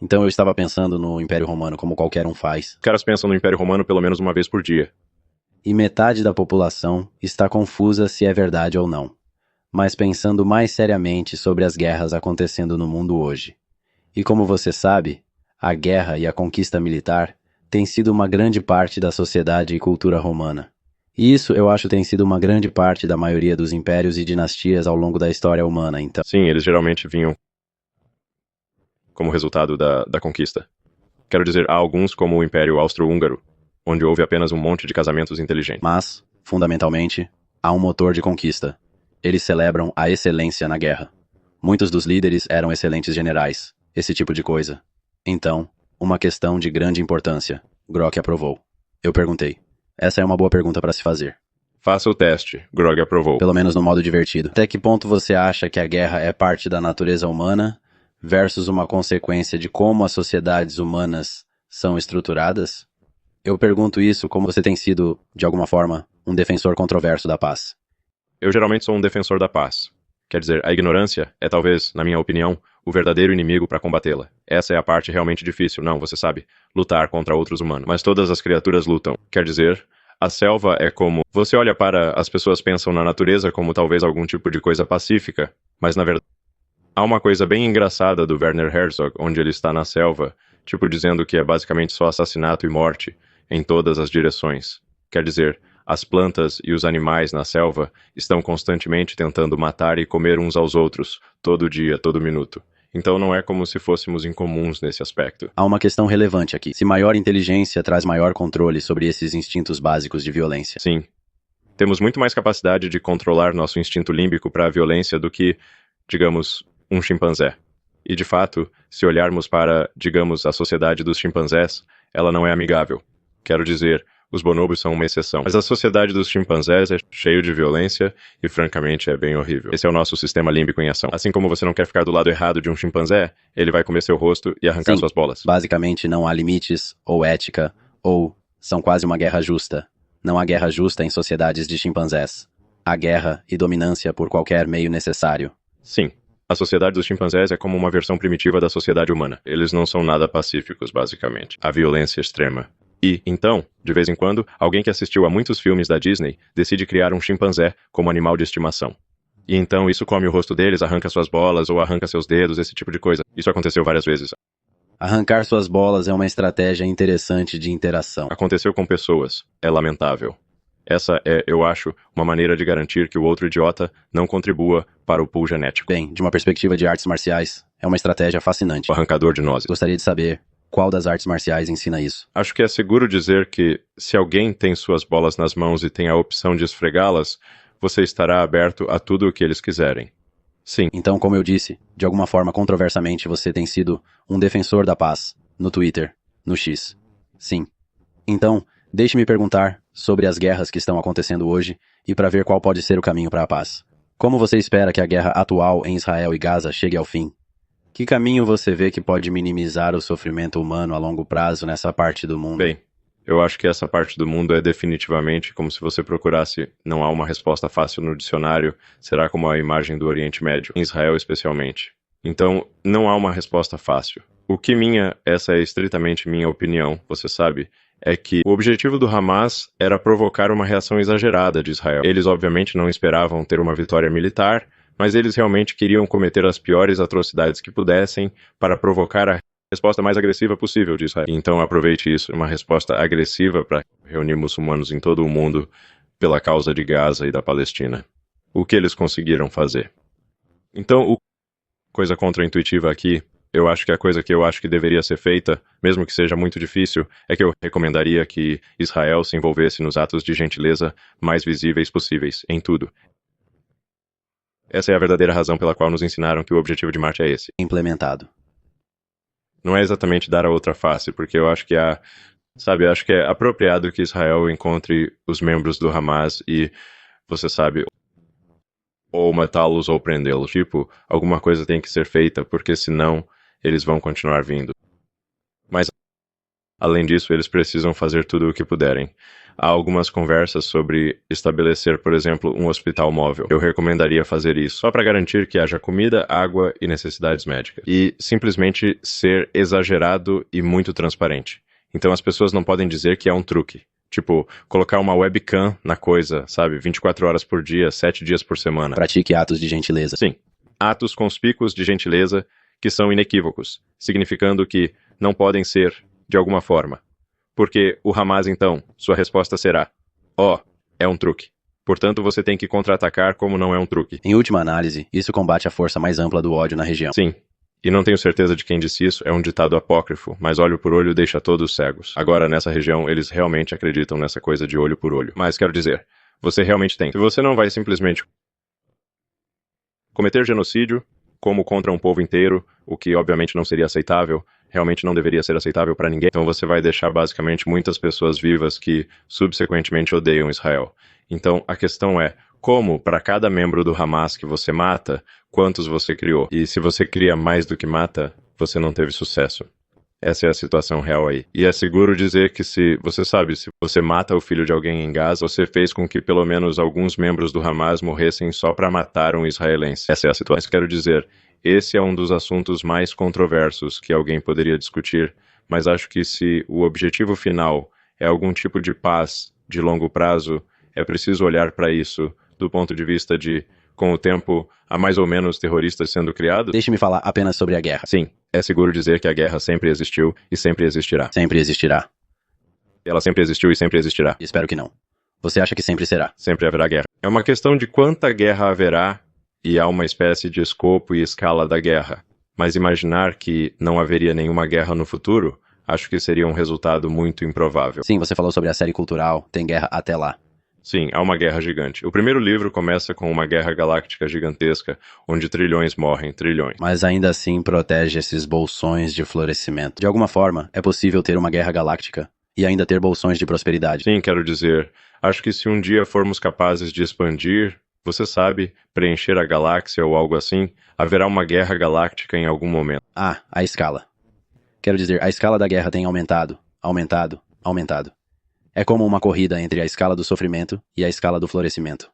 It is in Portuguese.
Então eu estava pensando no Império Romano como qualquer um faz. Os caras pensam no Império Romano pelo menos uma vez por dia. E metade da população está confusa se é verdade ou não. Mas pensando mais seriamente sobre as guerras acontecendo no mundo hoje. E como você sabe, a guerra e a conquista militar têm sido uma grande parte da sociedade e cultura romana. E isso, eu acho, tem sido uma grande parte da maioria dos impérios e dinastias ao longo da história humana, então. Sim, eles geralmente vinham como resultado da conquista. Quero dizer, há alguns como o Império Austro-Húngaro, onde houve apenas um monte de casamentos inteligentes. Mas, fundamentalmente, há um motor de conquista. Eles celebram a excelência na guerra. Muitos dos líderes eram excelentes generais, esse tipo de coisa. Então, uma questão de grande importância. Grok aprovou. Eu perguntei. Essa é uma boa pergunta para se fazer. Faça o teste. Grog aprovou. Pelo menos no modo divertido. Até que ponto você acha que a guerra é parte da natureza humana versus uma consequência de como as sociedades humanas são estruturadas? Eu pergunto isso como você tem sido, de alguma forma, um defensor controverso da paz. Eu geralmente sou um defensor da paz. Quer dizer, a ignorância é talvez, na minha opinião, o verdadeiro inimigo para combatê-la. Essa é a parte realmente difícil, não, você sabe, lutar contra outros humanos. Mas todas as criaturas lutam. Quer dizer, a selva é como... Você olha para... As pessoas pensam na natureza como talvez algum tipo de coisa pacífica, mas na verdade... Há uma coisa bem engraçada do Werner Herzog, onde ele está na selva, tipo dizendo que é basicamente só assassinato e morte, em todas as direções. Quer dizer, as plantas e os animais na selva estão constantemente tentando matar e comer uns aos outros, todo dia, todo minuto. Então não é como se fôssemos incomuns nesse aspecto. Há uma questão relevante aqui. Se maior inteligência traz maior controle sobre esses instintos básicos de violência. Sim. Temos muito mais capacidade de controlar nosso instinto límbico para a violência do que, digamos, um chimpanzé. E de fato, se olharmos para, digamos, a sociedade dos chimpanzés, ela não é amigável. Quero dizer, os bonobos são uma exceção. Mas a sociedade dos chimpanzés é cheio de violência e, francamente, é bem horrível. Esse é o nosso sistema límbico em ação. Assim como você não quer ficar do lado errado de um chimpanzé, ele vai comer seu rosto e arrancar Sim, suas bolas. basicamente não há limites, ou ética, ou são quase uma guerra justa. Não há guerra justa em sociedades de chimpanzés. Há guerra e dominância por qualquer meio necessário. Sim. A sociedade dos chimpanzés é como uma versão primitiva da sociedade humana. Eles não são nada pacíficos, basicamente. A violência extrema. E, então, de vez em quando, alguém que assistiu a muitos filmes da Disney decide criar um chimpanzé como animal de estimação. E então isso come o rosto deles, arranca suas bolas ou arranca seus dedos, esse tipo de coisa. Isso aconteceu várias vezes. Arrancar suas bolas é uma estratégia interessante de interação. Aconteceu com pessoas. É lamentável. Essa é, eu acho, uma maneira de garantir que o outro idiota não contribua para o pool genético. Bem, de uma perspectiva de artes marciais, é uma estratégia fascinante. O arrancador de nozes. Gostaria de saber qual das artes marciais ensina isso. Acho que é seguro dizer que, se alguém tem suas bolas nas mãos e tem a opção de esfregá-las, você estará aberto a tudo o que eles quiserem. Sim. Então, como eu disse, de alguma forma controversamente você tem sido um defensor da paz, no Twitter, no X. Sim. Então, deixe-me perguntar sobre as guerras que estão acontecendo hoje e para ver qual pode ser o caminho para a paz. Como você espera que a guerra atual em Israel e Gaza chegue ao fim? Que caminho você vê que pode minimizar o sofrimento humano a longo prazo nessa parte do mundo? Bem, eu acho que essa parte do mundo é definitivamente como se você procurasse, não há uma resposta fácil no dicionário, será como a imagem do Oriente Médio, em Israel especialmente. Então, não há uma resposta fácil. Essa é estritamente minha opinião, você sabe, é que o objetivo do Hamas era provocar uma reação exagerada de Israel. Eles obviamente não esperavam ter uma vitória militar, mas eles realmente queriam cometer as piores atrocidades que pudessem para provocar a resposta mais agressiva possível de Israel. Então aproveite isso, uma resposta agressiva para reunir muçulmanos em todo o mundo pela causa de Gaza e da Palestina. O que eles conseguiram fazer? Então, coisa contraintuitiva aqui, eu acho que a coisa que eu acho que deveria ser feita, mesmo que seja muito difícil, é que eu recomendaria que Israel se envolvesse nos atos de gentileza mais visíveis possíveis, em tudo. Essa é a verdadeira razão pela qual nos ensinaram que o objetivo de Marte é esse. Implementado. Não é exatamente dar a outra face, porque eu acho que eu acho que é apropriado que Israel encontre os membros do Hamas e, você sabe, ou matá-los ou prendê-los. Tipo, alguma coisa tem que ser feita, porque senão eles vão continuar vindo. Mas Além disso, eles precisam fazer tudo o que puderem. Há algumas conversas sobre estabelecer, por exemplo, um hospital móvel. Eu recomendaria fazer isso, só para garantir que haja comida, água e necessidades médicas. E simplesmente ser exagerado e muito transparente. Então as pessoas não podem dizer que é um truque. Tipo, colocar uma webcam na coisa, sabe? 24 horas por dia, 7 dias por semana. Pratique atos de gentileza. Sim, atos conspícuos de gentileza que são inequívocos, significando que não podem ser de alguma forma. Porque o Hamas, então, sua resposta será: é um truque. Portanto, você tem que contra-atacar como não é um truque. Em última análise, isso combate a força mais ampla do ódio na região. Sim. E não tenho certeza de quem disse isso, é um ditado apócrifo, mas olho por olho deixa todos cegos. Agora, nessa região, eles realmente acreditam nessa coisa de olho por olho. Mas quero dizer, você realmente tem. Se você não vai simplesmente cometer genocídio, como contra um povo inteiro, o que obviamente não seria aceitável, realmente não deveria ser aceitável para ninguém. Então você vai deixar basicamente muitas pessoas vivas que subsequentemente odeiam Israel. Então a questão é, como para cada membro do Hamas que você mata, quantos você criou? E se você cria mais do que mata, você não teve sucesso. Essa é a situação real aí. E é seguro dizer que se você mata o filho de alguém em Gaza, você fez com que pelo menos alguns membros do Hamas morressem só para matar um israelense. Essa é a situação. Mas quero dizer, esse é um dos assuntos mais controversos que alguém poderia discutir, mas acho que se o objetivo final é algum tipo de paz de longo prazo, é preciso olhar para isso do ponto de vista de, com o tempo, há mais ou menos terroristas sendo criados? Deixe-me falar apenas sobre a guerra. Sim, é seguro dizer que a guerra sempre existiu e sempre existirá. Sempre existirá. Ela sempre existiu e sempre existirá. Espero que não. Você acha que sempre será? Sempre haverá guerra. É uma questão de quanta guerra haverá e há uma espécie de escopo e escala da guerra. Mas imaginar que não haveria nenhuma guerra no futuro, acho que seria um resultado muito improvável. Sim, você falou sobre a série cultural, tem guerra até lá. Sim, há uma guerra gigante. O primeiro livro começa com uma guerra galáctica gigantesca, onde trilhões morrem, trilhões. Mas ainda assim protege esses bolsões de florescimento. De alguma forma, é possível ter uma guerra galáctica e ainda ter bolsões de prosperidade. Sim, quero dizer, acho que se um dia formos capazes de expandir, você sabe, preencher a galáxia ou algo assim, haverá uma guerra galáctica em algum momento. Ah, a escala. Quero dizer, a escala da guerra tem aumentado, aumentado, aumentado. É como uma corrida entre a escala do sofrimento e a escala do florescimento.